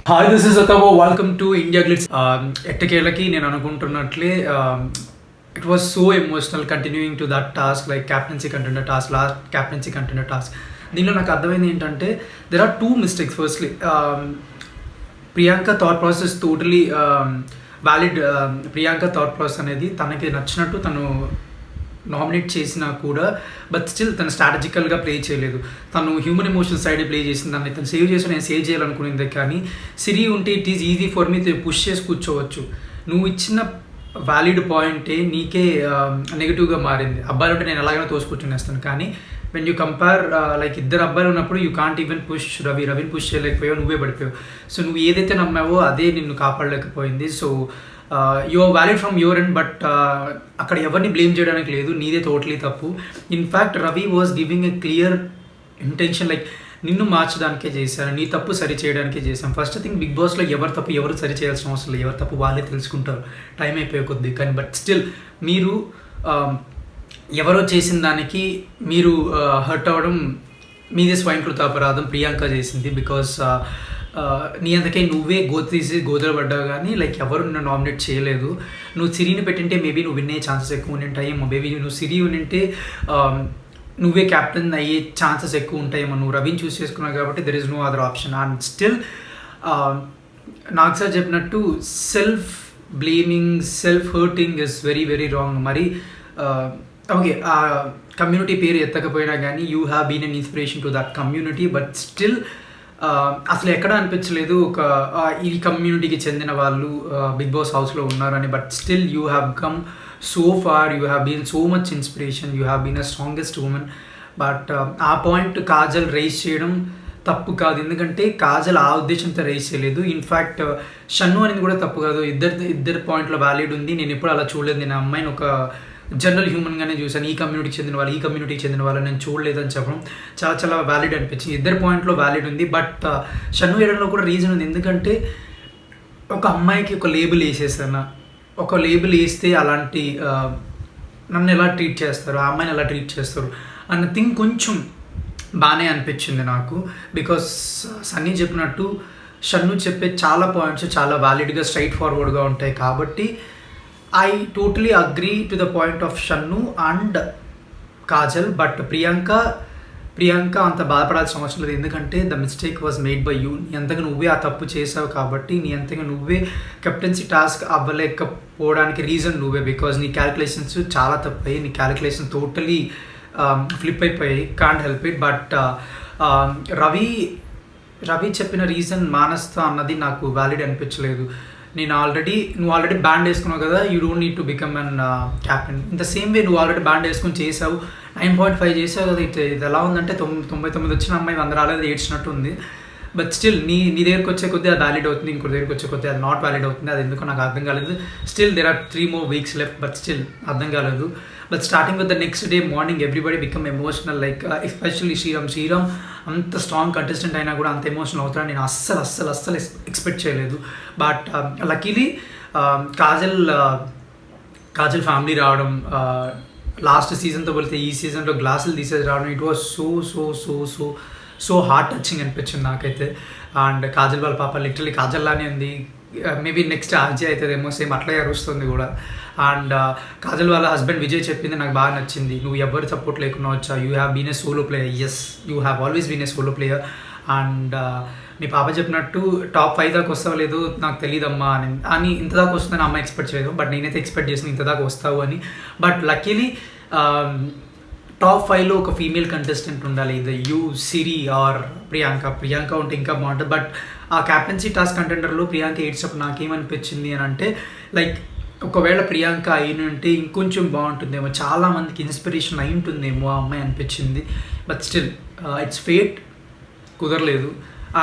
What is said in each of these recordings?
Hi this is అతబో welcome to India Glitz. ఎట్టకేళ్ళకి నేను అనుకుంటున్నట్లే it was so emotional continuing to that task, like captaincy contender task, last captaincy contender task. దీనిలో నాకు అర్థమైంది ఏంటంటే there are two mistakes. Firstly Priyanka thought process totally valid. Priyanka thought process అనేది తనకి నచ్చినట్టు తను నామినేట్ చేసినా కూడా బట్ స్టిల్ తను స్ట్రాటజికల్గా ప్లే చేయలేదు. తను హ్యూమన్ ఎమోషన్ సైడ్ ప్లే చేసింది. దాన్ని తను సేవ్ చేసి నేను సేవ్ చేయాలనుకునేది, కానీ సిరి ఉంటే it is easy for me push చేసి కూర్చోవచ్చు. నువ్వు ఇచ్చిన వ్యాలిడ్ పాయింటే నీకే నెగిటివ్గా మారింది. అబ్బాయిలు ఉంటే నేను ఎలాగైనా తోసుకుంటునేస్తాను, కానీ వెన్ యూ కంపేర్ లైక్ ఇద్దరు అబ్బాయిలు ఉన్నప్పుడు యూ కాంట్ ఈవెన్ పుష్ రవిని పుష్ చేయలేకపోయావు, నువ్వే పడిపోయావు. సో నువ్వు ఏదైతే నమ్మావో అదే నిన్ను కాపాడలేకపోయింది. So you are valid from your end, but అక్కడ ఎవరిని బ్లేమ్ చేయడానికి లేదు, నీదే టోటలీ తప్పు. In fact Ravi was giving a clear intention, like నిన్ను మార్చడానికే చేశాను, నీ తప్పు సరి చేయడానికే చేశాను. ఫస్ట్ థింగ్, బిగ్ బాస్లో ఎవరు తప్పు ఎవరు సరి చేయాల్సిన అవసరం లేదు, ఎవరు తప్పు వాళ్ళే తెలుసుకుంటారు టైం అయిపోయే కొద్ది. కానీ బట్ స్టిల్ మీరు ఎవరో చేసిన దానికి మీరు హర్ట్ అవ్వడం మీదే స్వయంకృత అపరాధం. ప్రియాంక చేసింది బికాస్ నీ అందుకే నువ్వే తీసి గోదలు పడ్డావు, కానీ లైక్ ఎవరు నిన్ను నామినేట్ చేయలేదు. నువ్వు సిరిని పెట్టింటే మేబీ నువ్వు విన్నే ఛాన్సెస్ ఎక్కువ ఉంటాయేమో. మేబీ నువ్వు సిరి ఉంటే నువ్వే క్యాప్టెన్ అయ్యే ఛాన్సెస్ ఎక్కువ ఉంటాయేమో. నువ్వు రవిని చూస్ చేసుకున్నావు కాబట్టి there is no other option. And still నాకు సార్ చెప్పినట్టు self blaming, self hurting is very very wrong. మరి ఓకే, ఆ కమ్యూనిటీ పేరు ఎత్తకపోయినా కానీ you have been an inspiration to that community, but still అసలు ఎక్కడ అనిపించలేదు ఒక ఈ కమ్యూనిటీకి చెందిన వాళ్ళు బిగ్ బాస్ హౌస్లో ఉన్నారని. But still you have come so far, you have been so much inspiration, you have been a strongest woman. But ఆ పాయింట్ కాజల్ రైజ్ చేయడం తప్పు కాదు, ఎందుకంటే కాజల్ ఆ ఉద్దేశంతో రైజ్ చేయలేదు. ఇన్ఫ్యాక్ట్ షన్ను అనేది కూడా తప్పు కాదు. ఇద్దరు పాయింట్లో వ్యాలిడ్ ఉంది. నేను ఎప్పుడు అలా చూడలేదు. నేను అమ్మాయిని ఒక జనరల్ హ్యూమన్గానే చూసాను. ఈ కమ్యూనిటీకి చెందిన వాళ్ళు నేను చూడలేదని చెప్పడం చాలా చాలా వ్యాలిడ్ అనిపించింది. ఇద్దరు పాయింట్లో వ్యాలిడ్ ఉంది. బట్ షన్ను వేయడంలో కూడా రీజన్ ఉంది, ఎందుకంటే ఒక అమ్మాయికి ఒక లేబుల్ వేసేసాను, ఒక లేబుల్ వేస్తే అలాంటి నన్ను ఎలా ట్రీట్ చేస్తారు, ఆ అమ్మాయిని ఎలా ట్రీట్ చేస్తారు అన్న థింగ్ కొంచెం బాగానే అనిపించింది నాకు. బికాస్ సన్నీ చెప్పినట్టు షన్ను చెప్పే చాలా పాయింట్స్ చాలా వ్యాలిడ్గా స్ట్రైట్ ఫార్వర్డ్గా ఉంటాయి. కాబట్టి I totally agree to the point of Shannu and Kajal, but Priyanka అంత బాధపడాల్సిన అవసరం లేదు, ఎందుకంటే the mistake was made by you. నీ అంతగా నువ్వే ఆ తప్పు చేసావు కాబట్టి నీ అంతగా నువ్వే కెప్టెన్సీ టాస్క్ అవ్వలేకపోవడానికి రీజన్ నువ్వే. బికాజ్ నీ క్యాలిక్యులేషన్స్ చాలా తప్పాయి, నీ క్యాలిక్యులేషన్ టోటలీ ఫ్లిప్ అయిపోయాయి, can't help it. But Ravi చెప్పిన రీజన్ మానస్తా అన్నది నాకు వ్యాలిడ్ అనిపించలేదు. నువ్వు ఆల్రెడీ బ్యాండ్ వేసుకున్నావు కదా, you don't need to become an captain. In the same way నువ్వు ఆల్రెడీ బ్యాండ్ వేసుకుని చేసావు, 9.5 చేసావు కదా. ఇది ఎలా ఉందంటే 99 వచ్చిన అమ్మాయి 100 రాలేదు, ఏడ్చినట్టు ఉంది. బట్ స్టిల్ నీ దగ్గరకు వచ్చే కొద్దీ అది వ్యాలిడ్ అవుతుంది, ఇంకో దగ్గరకు వచ్చే కొద్దీ అది నాట్ వ్యాలిడ్ అవుతుంది. అది ఎందుకో నాకు అర్థం కాలేదు. Still there are 3 more weeks left, but still అర్థం కాలేదు. But starting with the next day morning everybody become emotional, like especially Sriram అంత స్ట్రాంగ్ కంటెస్టెంట్ అయినా కూడా అంత ఎమోషనల్ అవుతాడని నేను అస్సలు ఎక్స్పెక్ట్ చేయలేదు. బట్ లక్కీలీ కాజల్ ఫ్యామిలీ రావడం, లాస్ట్ సీజన్తో పోలితే ఈ సీజన్లో గ్లాసులు తీసేది రావడం, it was so heart touching అనిపించింది నాకైతే. అండ్ కాజల్ వాళ్ళ పాప లిటరలీ కాజల్లానే ఉంది. మేబీ నెక్స్ట్ అజయ్ అవుతుందేమో, సేమ్ అట్లా అరుస్తుంది కూడా. అండ్ కాజల్ వాళ్ళ హస్బెండ్ విజయ్ చెప్పింది నాకు బాగా నచ్చింది, నువ్వు ఎవరి సపోర్ట్ లేకుండా వచ్చా, you have been a solo player. Yes, you have always been a solo player. And మీ పాప చెప్పినట్టు టాప్ 5 దాకా వస్తావు లేదు నాకు తెలియదమ్మా అని ఇంత దాకా వస్తుందని అమ్మ ఎక్స్పెక్ట్ చేయదు. బట్ నేనైతే ఎక్స్పెక్ట్ చేసిన ఇంత దాకా వస్తావు అని. బట్ లక్కీలీ టాప్ 5లో ఒక ఫీమేల్ కంటెస్టెంట్ ఉండాలి, ఇది యూ, సిరి ఆర్ ప్రియాంక ఉంటే ఇంకా బాగుంటుంది. బట్ ఆ క్యాప్టెన్సీ టాస్క్ కంటెండర్లో ప్రియాంక ఏడ్చినప్పుడు నాకేమనిపించింది అని అంటే, లైక్ ఒకవేళ ప్రియాంక అయినంటే ఇంకొంచెం బాగుంటుందేమో, చాలామందికి ఇన్స్పిరేషన్ అయి ఉంటుందేమో ఆ అమ్మాయి అనిపించింది. బట్ స్టిల్ ఇట్స్ ఫేట్, కుదరలేదు.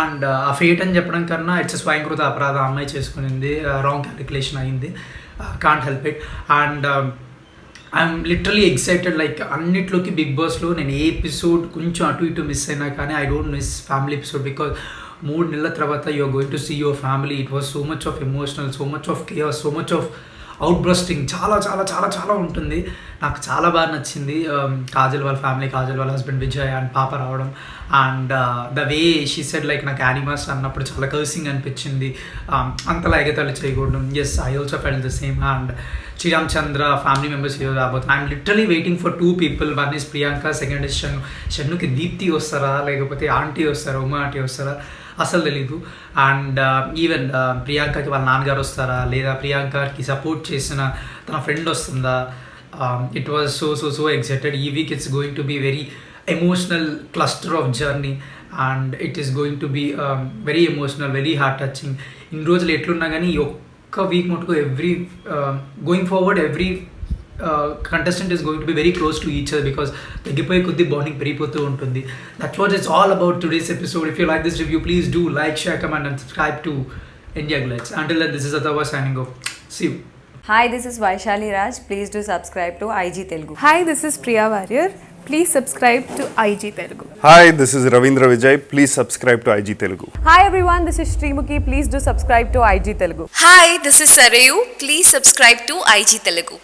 అండ్ ఆ ఫేట్ అని చెప్పడం కన్నా ఇట్స్ స్వయంకృత అపరాధం, అమ్మాయి చేసుకునింది, రాంగ్ క్యాలిక్యులేషన్ అయింది, can't help it. And I'm literally excited, like అన్నిట్లోకి బిగ్ బాస్లో నేను ఏ ఎపిసోడ్ కొంచెం అటు ఇటు మిస్ అయినా కానీ I don't miss family episode. Because 3 నెలల తర్వాత you are going to see your family. It was so much of emotional, so much of chaos, so much of out bursting చాలా చాలా చాలా చాలా ఉంటుంది. నాకు చాలా బాగా నచ్చింది. కాజల్ వాళ్ళ ఫ్యామిలీ, కాజల్ వాళ్ళ హస్బెండ్ విజయ్ అండ్ పాప రావడం, and the way she said like నాకు యానిమాస్ అన్నప్పుడు చాలా కర్సింగ్ అనిపించింది. అంతలా ఎగతాళి చేయకూడదు. Yes, I also felt the same. And Sriram Chandra family members hero రాబోతుంది. I'm literally waiting for 2 people. One is Priyanka, second is Shannu. షన్నుకి దీప్తి వస్తారా, లేకపోతే ఆంటీ వస్తారా, ఉమా ఆంటీ వస్తారా అసలు తెలీదు. అండ్ ఈవెన్ ప్రియాంకకి వాళ్ళ నాన్నగారు వస్తారా, లేదా ప్రియాంకకి సపోర్ట్ చేసిన తన ఫ్రెండ్ వస్తుందా. It was so excited. ఈ week it's going to be very emotional cluster of journey, and it is going to be very emotional, very heart touching. ఇన్ని రోజులు ఎట్లున్నా కానీ ఈ ఒక్క వీక్ మటుకు every going forward every contestant is going to be very close to each other because తగ్గిపోయే కొద్ది bonding పెరిగిపోతూ ఉంటుంది. That's what it's all about today's episode. If you like this review, please do like, share, comment and subscribe to India Glitz. Until then, this is Atava signing off. See you. Hi, this is Vaishali Raj. Please do subscribe to IG Telugu. Hi, this is Priya Warrior. Please subscribe to IG Telugu. Hi, this is Ravindra Vijay. Please subscribe to IG Telugu. Hi everyone, this is Srimuki. Please do subscribe to IG Telugu. Hi, this is Sarayu. Please subscribe to IG Telugu.